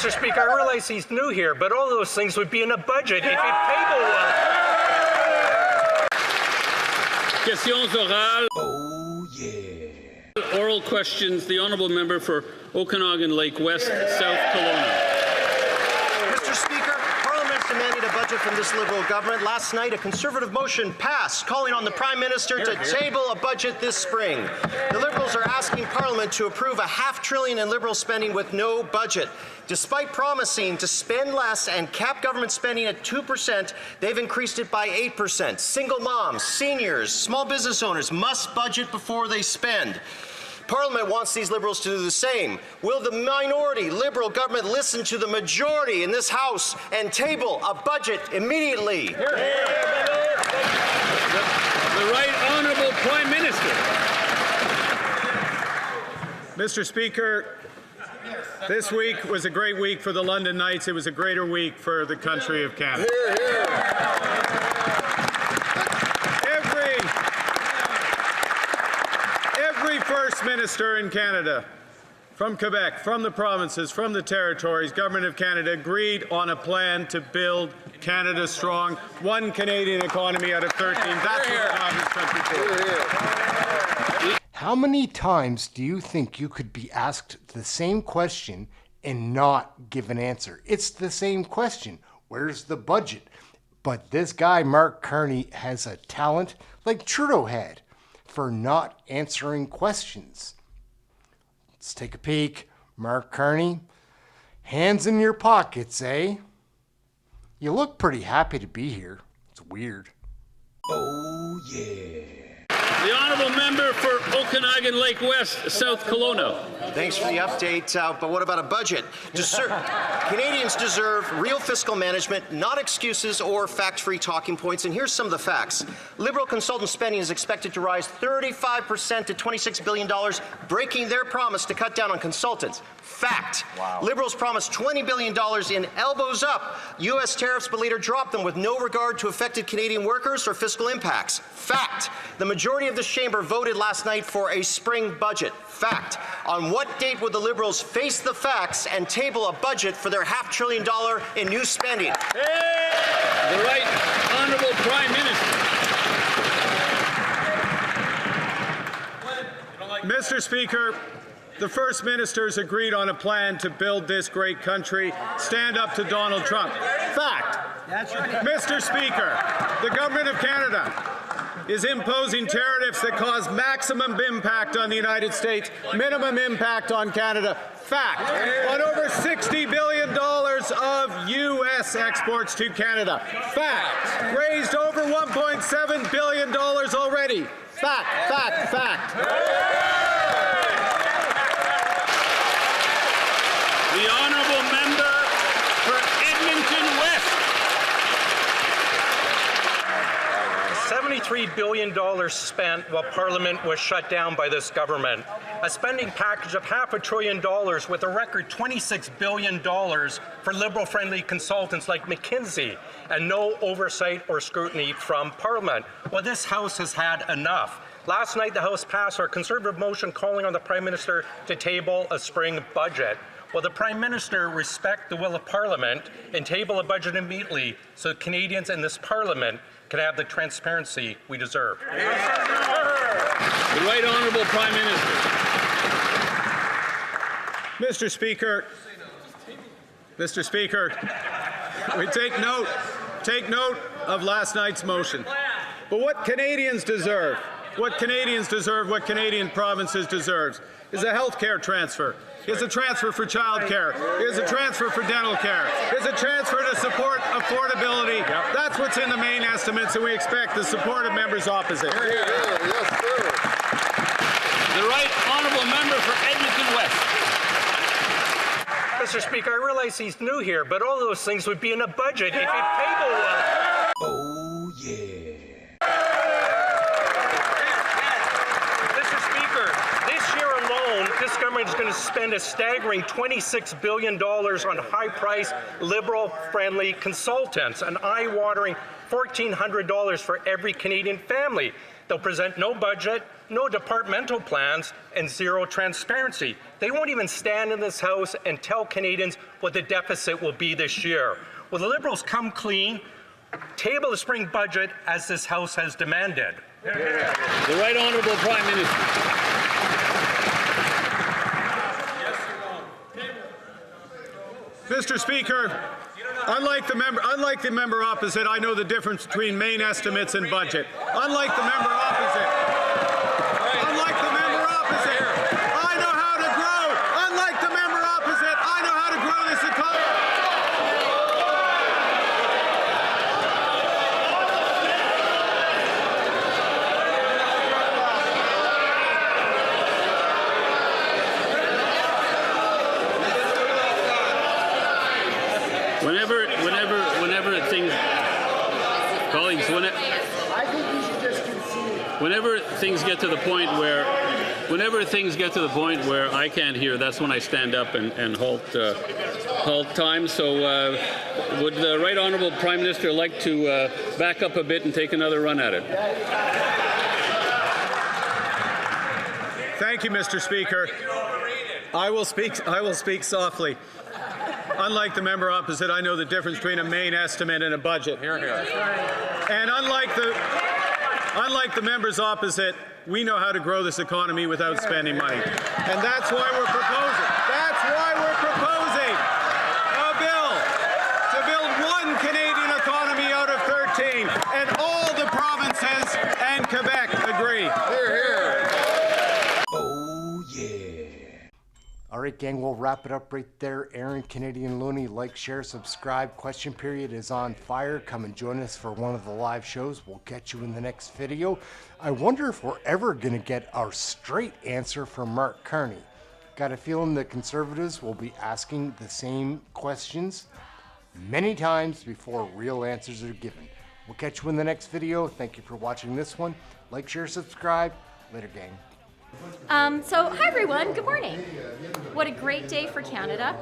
Mr. Speaker, I realize he's new here, but all those things would be in a budget if he'd table one. Questions orales. Oh, yeah. Oral questions. The honourable member for Okanagan Lake West, South Kelowna. Mr. Speaker, Parliament's demanding a budget from this Liberal government. Last night, a Conservative motion passed calling on the Prime Minister to table a budget this spring. The Liberals are asking Parliament to approve $500 billion in Liberal spending with no budget. Despite promising to spend less and cap government spending at 2%, they've increased it by 8%. Single moms, seniors, small business owners must budget before they spend. Parliament wants these Liberals to do the same. Will the minority Liberal government listen to the majority in this House and table a budget immediately? The Right Honourable Prime Minister. Mr. Speaker, this week was a great week for the London Knights. It was a greater week for the country of Canada. Every First Minister in Canada, from Quebec, from the provinces, from the territories, Government of Canada agreed on a plan to build Canada strong. One Canadian economy out of 13. That's what the Congress country for. How many times do you think you could be asked the same question and not give an answer? It's the same question. Where's the budget? But this guy, Mark Carney, has a talent like Trudeau had for not answering questions. Let's take a peek. Mark Carney, hands in your pockets, eh? You look pretty happy to be here. It's weird. Oh, yeah. The honourable member for Okanagan Lake West, South Kelowna. Thanks for the update, but what about a budget? Canadians deserve real fiscal management, not excuses or fact-free talking points. And here's some of the facts. Liberal consultant spending is expected to rise 35% to $26 billion, breaking their promise to cut down on consultants. Fact. Wow. Liberals promised $20 billion in elbows up U.S. tariffs, but later dropped them with no regard to affected Canadian workers or fiscal impacts. Fact. The majority of this chamber voted last night for a spring budget. Fact. On what date would the Liberals face the facts and table a budget for their $500 billion in new spending? The Right Honourable Prime Minister. Mr. Speaker, the First Ministers agreed on a plan to build this great country. Stand up to Donald Trump. Fact. That's right. Mr. Speaker, the Government of Canada is imposing tariffs that cause maximum impact on the United States, minimum impact on Canada. Fact. On over $60 billion of U.S. exports to Canada. Fact. Raised over $1.7 billion already. Fact, fact, fact. The honourable member for Edmonton West. $73 billion spent while Parliament was shut down by this government. A spending package of $500 billion with a record $26 billion for Liberal-friendly consultants like McKinsey, and no oversight or scrutiny from Parliament. Well, this House has had enough. Last night, the House passed our Conservative motion calling on the Prime Minister to table a spring budget. Will the Prime Minister respect the will of Parliament and table a budget immediately so Canadians in this Parliament can have the transparency we deserve? The Right Honourable Prime Minister. Mr. Speaker, we take note of last night's motion. But what Canadian provinces deserve is a health care transfer. Is a transfer for child care. Is a transfer for dental care. Is a transfer to support affordability. Yep. That's what's in the main estimates, and we expect the support of members opposite. The Right Honourable member for Edmonton West. Mr. Speaker, I realize he's new here, but all those things would be in a budget if he'd table one. Oh, yeah. Mr. Speaker, this year alone, this government is going to spend a staggering $26 billion on high-priced, Liberal-friendly consultants, an eye-watering $1,400 for every Canadian family. They'll present no budget, no departmental plans, and zero transparency. They won't even stand in this House and tell Canadians what the deficit will be this year. Will the Liberals come clean, table the spring budget as this House has demanded? The Right Honourable Prime Minister. Mr. Speaker, unlike the member opposite, I know the difference between main estimates and budget. Unlike the member opposite, I know how to grow. Unlike the member opposite, I know how to grow this economy. Whenever things, colleagues, whenever things get to the point where I can't hear, that's when I stand up and halt time. So would the Right Honourable Prime Minister like to back up a bit and take another run at it? Thank you, Mr. Speaker. I will speak softly. Unlike the member opposite, I know the difference between a main estimate and a budget. And unlike the members opposite, we know how to grow this economy without spending money. And that's why we're proposing. A bill to build one Canadian economy out of 13. And all the provinces and Quebec agree. All right, gang, we'll wrap it up right there. Aaron, Canadian Looney, like, share, subscribe. Question period is on fire. Come and join us for one of the live shows. We'll catch you in the next video. I wonder if we're ever going to get our straight answer from Mark Carney. Got a feeling the Conservatives will be asking the same questions many times before real answers are given. We'll catch you in the next video. Thank you for watching this one. Like, share, subscribe. Later, gang. Hi everyone, good morning. What a great day for Canada.